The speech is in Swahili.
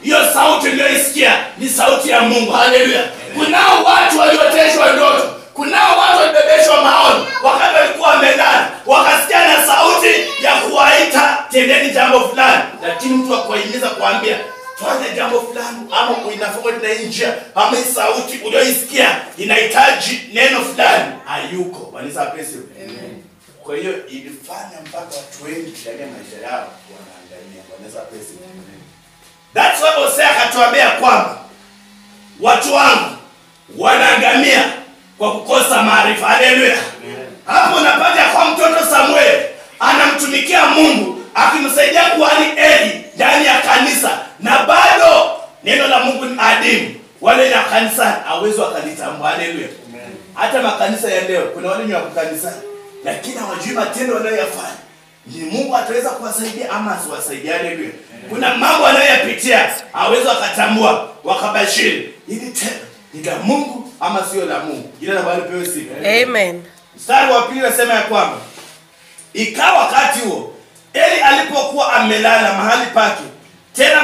hiyo sauti uliyoisikia ni sauti ya Mungu. Haleluya. Kunao watu walioteshwa ndoto, kunao watu walibebeshwa maono wakati walikuwa wamelala, wakasikia na sauti ya kuwaita tendeni jambo fulani, lakini mtu akuhimiza kuambia fanya jambo fulani ama kuinafua na njia ama sauti uliyoisikia inahitaji neno fulani hayuko. Wanisa pesa. Amen. Kwa hiyo ilifanya mpaka watu wengi ndani ya maisha yao wanaangalia. Wanisa pesa. Amen. That's why Hosea akatuambia kwamba watu wangu wanaangamia kwa kukosa maarifa. Haleluya. Hapo unapata kwa mtoto Samuel anamtumikia Mungu akimsaidia kuhani Eli ndani ya kanisa, na bado neno la Mungu ni adimu. Wale na kanisa hawezi wakalitambua. Haleluya. Hata makanisa ya leo kuna wale ni wa kanisa lakini hawajui matendo wanayoyafanya. Ni Mungu ataweza kuwasaidia ama asiwasaidie. Haleluya. Kuna mambo wanayoyapitia hawezi wakatambua wakabashiri ili tena ni la Mungu ama sio la Mungu. Jina la Bwana lipewe sifa. Amen. Mstari wa 2 unasema ya kwamba ikawa wakati huo Eli alipokuwa amelala mahali pake tena